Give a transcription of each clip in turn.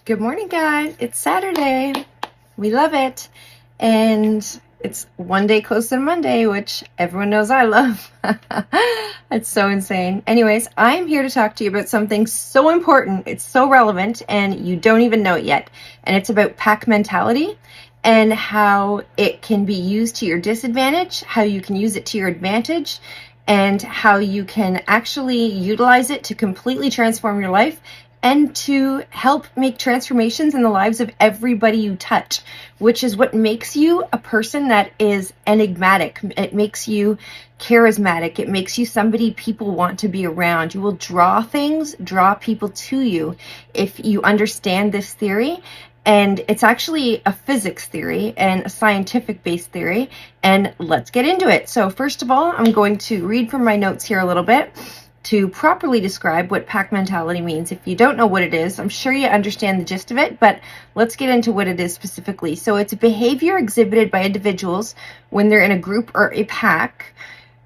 Good morning, guys. It's Saturday. We love it. And it's one day closer to Monday, which everyone knows I love. It's so insane. Anyways, I'm here to talk to you about something so important. It's so relevant, and you don't even know it yet. And it's about pack mentality and how it can be used to your disadvantage, how you can use it to your advantage, and how you can actually utilize it to completely transform your life and to help make transformations in the lives of everybody you touch, which is what makes you a person that is enigmatic. It makes you charismatic. It makes you somebody people want to be around. You will draw things, draw people to you if you understand this theory. And it's actually a physics theory and a scientific based theory. And let's get into it. So first of all, I'm going to read from my notes here a little bit to properly describe what pack mentality means. If you don't know what it is, I'm sure you understand the gist of it, but let's get into what it is specifically. So it's a behavior exhibited by individuals when they're in a group or a pack,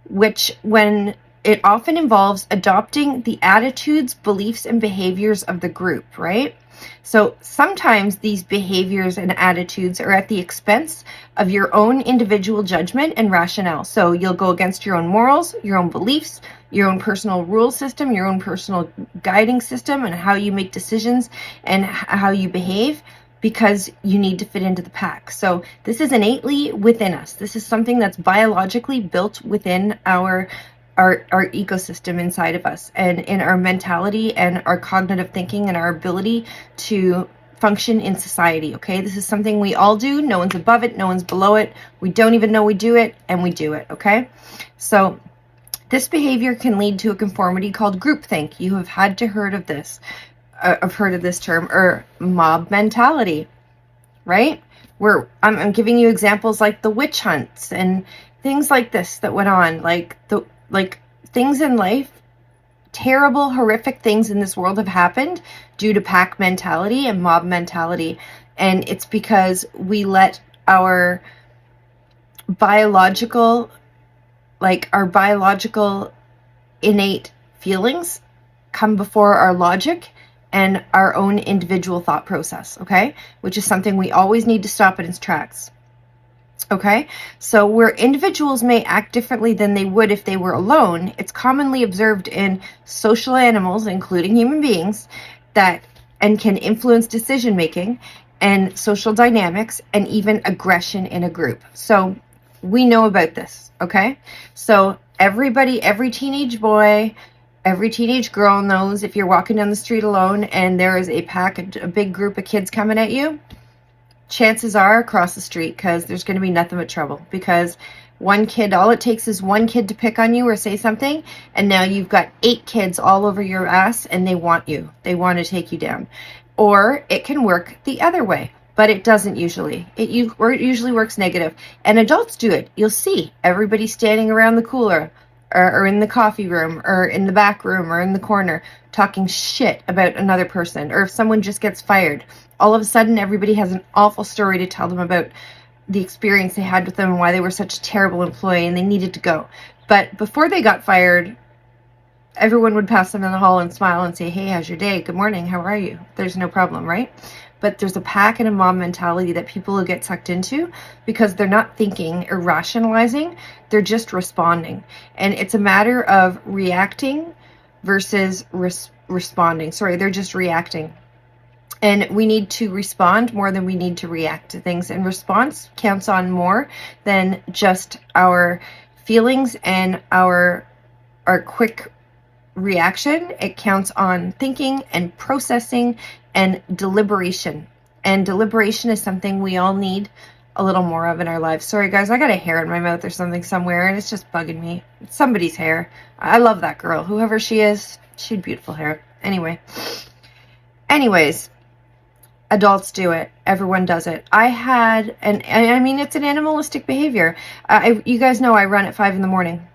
when it often involves adopting the attitudes, beliefs, and behaviors of the group, right? So sometimes these behaviors and attitudes are at the expense of your own individual judgment and rationale. So you'll go against your own morals, your own beliefs, your own personal rule system, your own personal guiding system, and how you make decisions and how you behave, because you need to fit into the pack. So this is innately within us. This is something that's biologically built within our ecosystem inside of us, and in our mentality and our cognitive thinking and our ability to function in society. Okay, this is something we all do. No one's above it, no one's below it. We don't even know we do it, and we do it. Okay, so this behavior can lead to a conformity called groupthink. You have had to heard of this. I've heard of this term, or mob mentality, right? Where I'm giving you examples like the witch hunts and things like this that went on, like things in life, terrible, horrific things in this world have happened due to pack mentality and mob mentality. And it's because we let our biological innate feelings come before our logic and our own individual thought process, okay? Which is something we always need to stop in its tracks. Okay, so where individuals may act differently than they would if they were alone, it's commonly observed in social animals, including human beings, and can influence decision making and social dynamics and even aggression in a group. So we know about this, okay? So everybody, every teenage boy, every teenage girl knows if you're walking down the street alone and there is a pack, a big group of kids coming at you, chances are across the street, because there's going to be nothing but trouble. Because one kid, all it takes is one kid to pick on you or say something, and now you've got 8 kids all over your ass, and they want you. They want to take you down. Or it can work the other way, but it doesn't usually. It usually works negative. And adults do it. You'll see everybody standing around the cooler, or in the coffee room, or in the back room, or in the corner, talking shit about another person. Or if someone just gets fired, all of a sudden everybody has an awful story to tell them about the experience they had with them and why they were such a terrible employee and they needed to go. But before they got fired, everyone would pass them in the hall and smile and say, hey, how's your day? Good morning. How are you? There's no problem, right? But there's a pack and a mob mentality that people will get sucked into because they're not thinking or rationalizing. They're just responding. And it's a matter of reacting versus responding. Sorry, they're just reacting. And we need to respond more than we need to react to things. And response counts on more than just our feelings and our quick reaction. It counts on thinking and processing and deliberation. And deliberation is something we all need a little more of in our lives. Sorry guys, I got a hair in my mouth or something somewhere and it's just bugging me. It's somebody's hair. I love that girl. Whoever she is, she had beautiful hair. Anyways, adults do it. Everyone does it. I mean, it's an animalistic behavior. You guys know I run at 5 a.m.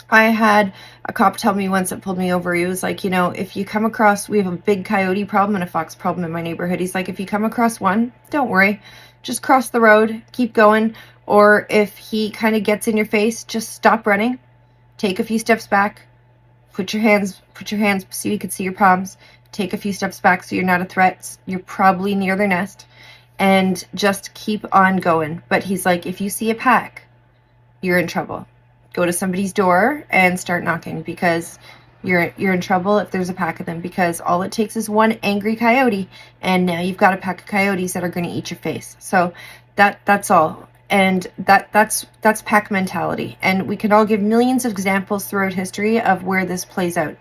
I had a cop tell me once that pulled me over. He was like, if you come across, we have a big coyote problem and a fox problem in my neighborhood. He's like, if you come across one, don't worry. Just cross the road, keep going. Or if he kind of gets in your face, just stop running. Take a few steps back. Put your hands so you can see your palms. take a few steps back so you're not a threat. You're probably near their nest, and just keep on going. But he's like, if you see a pack, you're in trouble. Go to somebody's door and start knocking, because you're in trouble if there's a pack of them, because all it takes is one angry coyote and now you've got a pack of coyotes that are going to eat your face. So that's all. And that's pack mentality. And we can all give millions of examples throughout history of where this plays out.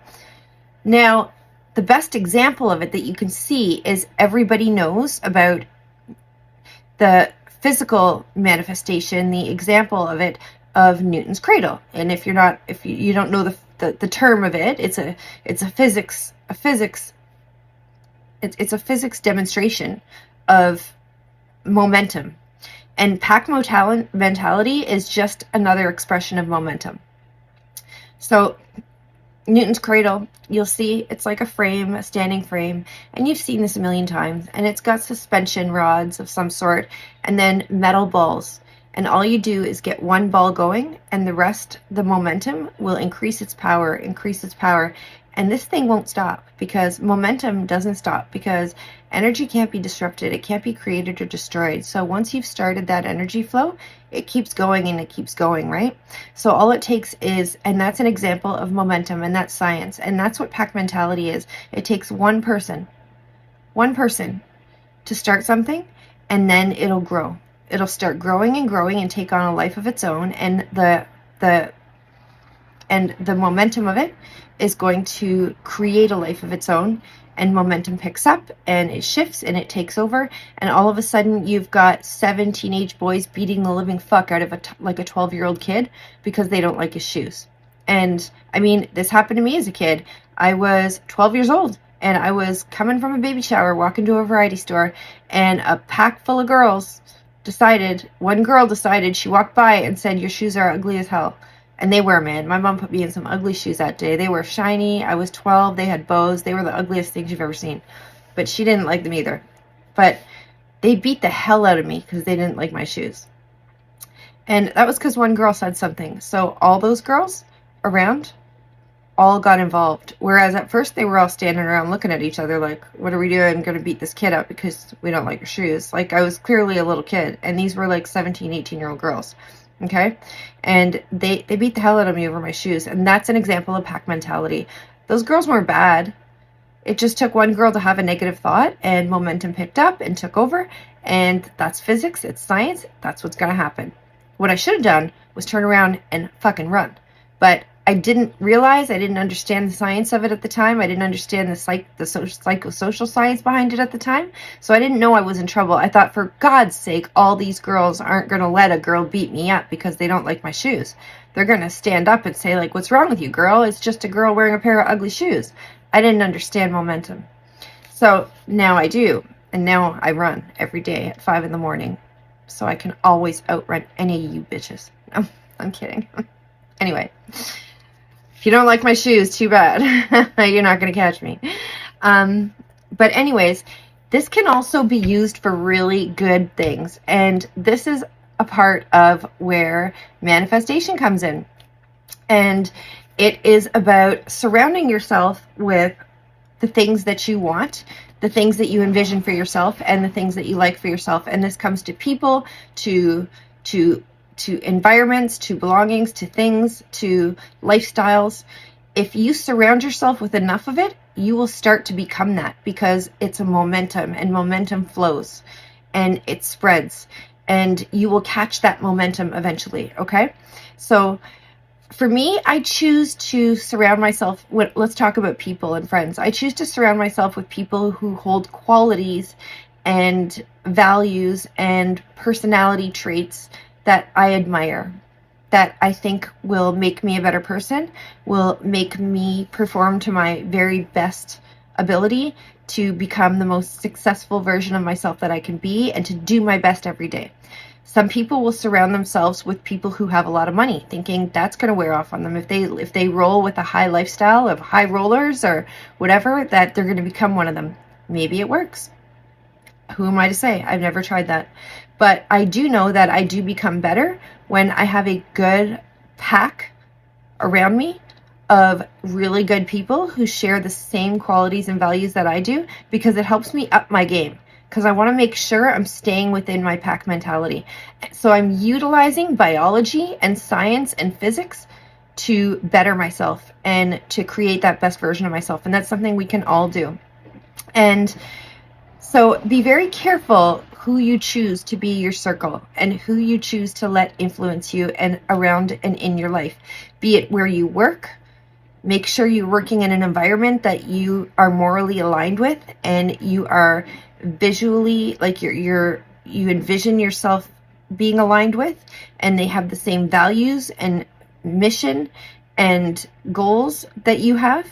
Now, the best example of it that you can see is everybody knows about the physical manifestation, the example of it, of Newton's cradle. And if you don't know the term of it, it's a physics demonstration of momentum. And pack mentality is just another expression of momentum. So Newton's cradle, you'll see it's like a frame, a standing frame, and you've seen this a million times, and it's got suspension rods of some sort and then metal balls. And all you do is get one ball going, and the rest, the momentum, will increase its power, and this thing won't stop, because momentum doesn't stop, because energy can't be disrupted, it can't be created or destroyed. So once you've started that energy flow, it keeps going and it keeps going, right? So all it takes is, and that's an example of momentum, and that's science, and that's what pack mentality is. It takes one person to start something, and then it'll grow. It'll start growing and growing and take on a life of its own, and the momentum of it is going to create a life of its own, and momentum picks up and it shifts and it takes over, and all of a sudden you've got 7 teenage boys beating the living fuck out of a 12-year-old kid because they don't like his shoes. And I mean, this happened to me as a kid. I was 12 years old and I was coming from a baby shower, walking to a variety store, and a pack full of girls one girl decided, she walked by and said, "Your shoes are ugly as hell." And they were, man. My mom put me in some ugly shoes that day. They were shiny. I was 12. They had bows. They were the ugliest things you've ever seen. But she didn't like them either. But they beat the hell out of me because they didn't like my shoes. And that was because one girl said something. So all those girls around all got involved. Whereas at first they were all standing around looking at each other like, what are we doing? I'm going to beat this kid up because we don't like her shoes. Like, I was clearly a little kid. And these were like 17, 18-year-old girls. Okay? And they beat the hell out of me over my shoes. And that's an example of pack mentality. Those girls weren't bad. It just took one girl to have a negative thought, and momentum picked up and took over. And that's physics. It's science. That's what's going to happen. What I should have done was turn around and fucking run. But I didn't realize, I didn't understand the science of it at the time. I didn't understand the psychosocial science behind it at the time. So I didn't know I was in trouble. I thought, for God's sake, all these girls aren't going to let a girl beat me up because they don't like my shoes. They're going to stand up and say, like, "What's wrong with you, girl? It's just a girl wearing a pair of ugly shoes." I didn't understand momentum. So now I do. And now I run every day at 5 in the morning. So I can always outrun any of you bitches. No, I'm kidding. Anyway. If you don't like my shoes, too bad. You're not going to catch me. But anyways, this can also be used for really good things. And this is a part of where manifestation comes in. And it is about surrounding yourself with the things that you want, the things that you envision for yourself, and the things that you like for yourself. And this comes to people, to environments, to belongings, to things, to lifestyles. If you surround yourself with enough of it, you will start to become that, because it's a momentum, and momentum flows and it spreads, and you will catch that momentum eventually. Okay. So for me, I choose to surround myself with, let's talk about people and friends. I choose to surround myself with people who hold qualities and values and personality traits that I admire, that I think will make me a better person, will make me perform to my very best ability to become the most successful version of myself that I can be, and to do my best every day. Some people will surround themselves with people who have a lot of money, thinking that's going to wear off on them. If they roll with a high lifestyle of high rollers or whatever, that they're going to become one of them. Maybe it works. Who am I to say? I've never tried that. But I do know that I do become better when I have a good pack around me of really good people who share the same qualities and values that I do, because it helps me up my game, because I want to make sure I'm staying within my pack mentality. So I'm utilizing biology and science and physics to better myself and to create that best version of myself. And that's something we can all do. And so be very careful who you choose to be your circle and who you choose to let influence you and around and in your life, be it where you work. Make sure you're working in an environment that you are morally aligned with, and you are visually, like you envision yourself being aligned with, and they have the same values and mission and goals that you have.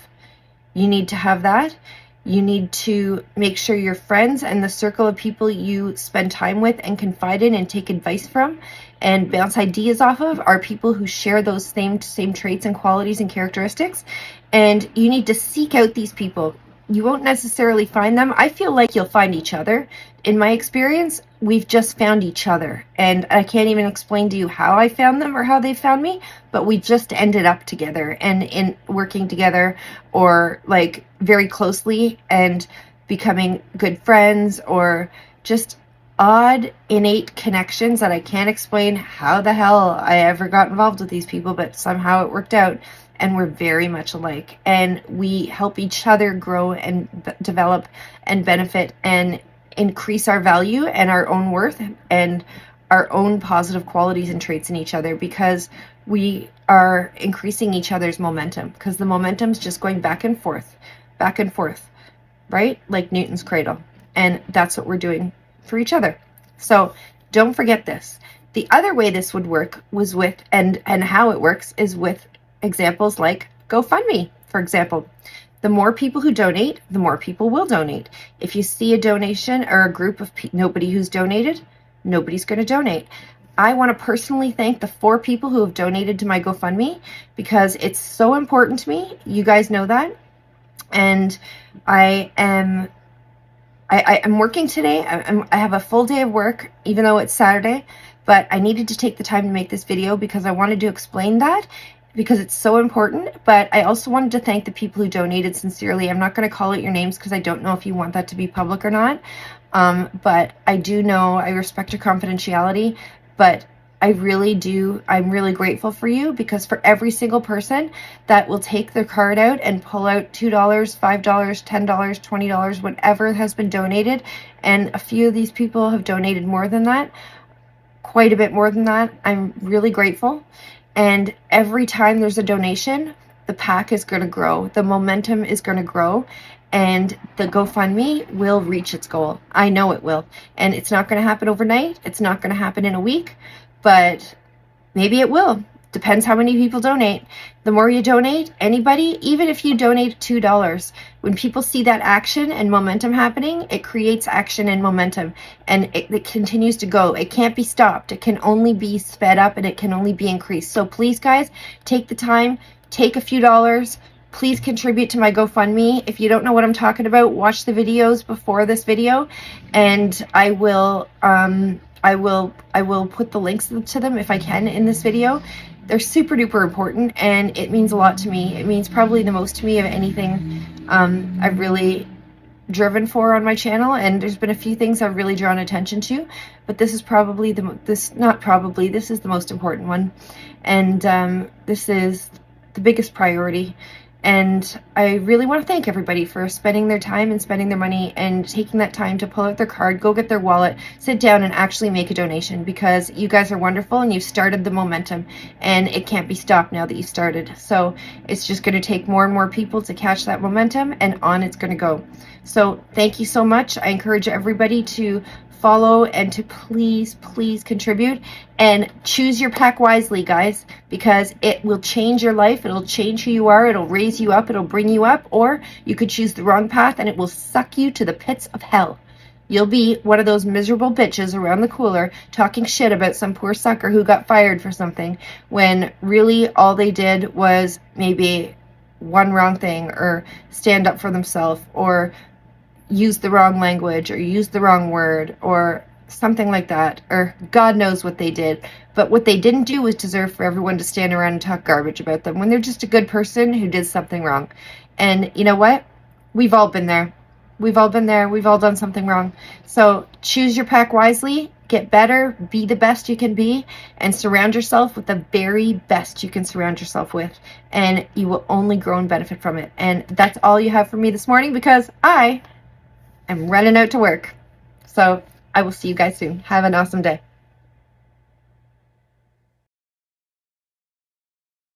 You need to have that. You need to make sure your friends and the circle of people you spend time with and confide in and take advice from and bounce ideas off of are people who share those same traits and qualities and characteristics. And you need to seek out these people. You won't necessarily find them. I feel like you'll find each other. In my experience, we've just found each other. And I can't even explain to you how I found them or how they found me, but we just ended up together and in working together, or like very closely and becoming good friends, or just odd innate connections that I can't explain how the hell I ever got involved with these people, but somehow it worked out. And we're very much alike, and we help each other grow and develop and benefit and increase our value and our own worth and our own positive qualities and traits in each other, because we are increasing each other's momentum, because the momentum's just going back and forth, right? Like Newton's cradle. And that's what we're doing for each other. So don't forget this. The other way this would work was with, and how it works is with examples like GoFundMe, for example. The more people who donate, the more people will donate. If you see a donation or a group of nobody who's donated, nobody's going to donate. I want to personally thank the 4 people who have donated to my GoFundMe, because it's so important to me. You guys know that. And I'm working today. I have a full day of work, even though it's Saturday, but I needed to take the time to make this video because I wanted to explain that, because it's so important. But I also wanted to thank the people who donated sincerely. I'm not going to call out your names because I don't know if you want that to be public or not. But I do know I respect your confidentiality, but I really do. I'm really grateful for you, because for every single person that will take their card out and pull out $2, $5, $10, $20, whatever has been donated, and a few of these people have donated more than that, quite a bit more than that, I'm really grateful. And every time there's a donation, the pack is going to grow. The momentum is going to grow. And the GoFundMe will reach its goal. I know it will. And it's not going to happen overnight. It's not going to happen in a week. But maybe it will. Depends how many people donate. The more you donate, anybody, even if you donate $2, when people see that action and momentum happening, it creates action and momentum, and it continues to go. It can't be stopped. It can only be sped up, and it can only be increased. So please, guys, take the time, take a few dollars. Please contribute to my GoFundMe. If you don't know what I'm talking about, watch the videos before this video, and I will put the links to them if I can in this video. They're super duper important, and it means a lot to me. It means probably the most to me of anything I've really driven for on my channel, and there's been a few things I've really drawn attention to, but this is probably this is the most important one, and this is the biggest priority. And I really want to thank everybody for spending their time and spending their money and taking that time to pull out their card, go get their wallet, sit down and actually make a donation, because you guys are wonderful and you've started the momentum, and it can't be stopped now that you've started. So it's just going to take more and more people to catch that momentum, and on it's going to go. So thank you so much. I encourage everybody to follow and to please contribute, and choose your pack wisely, guys, because it will change your life. It'll change who you are. It'll raise you up. It'll bring you up. Or you could choose the wrong path, and it will suck you to the pits of hell. You'll be one of those miserable bitches around the cooler talking shit about some poor sucker who got fired for something, when really all they did was maybe one wrong thing, or stand up for themselves, or use the wrong language, or use the wrong word, or something like that, or God knows what they did. But what they didn't do was deserve for everyone to stand around and talk garbage about them when they're just a good person who did something wrong. And you know what? We've all been there. We've all been there. We've all done something wrong. So choose your pack wisely, get better, be the best you can be, and surround yourself with the very best you can surround yourself with. And you will only grow and benefit from it. And that's all you have for me this morning, because I am running out to work. So I will see you guys soon. Have an awesome day.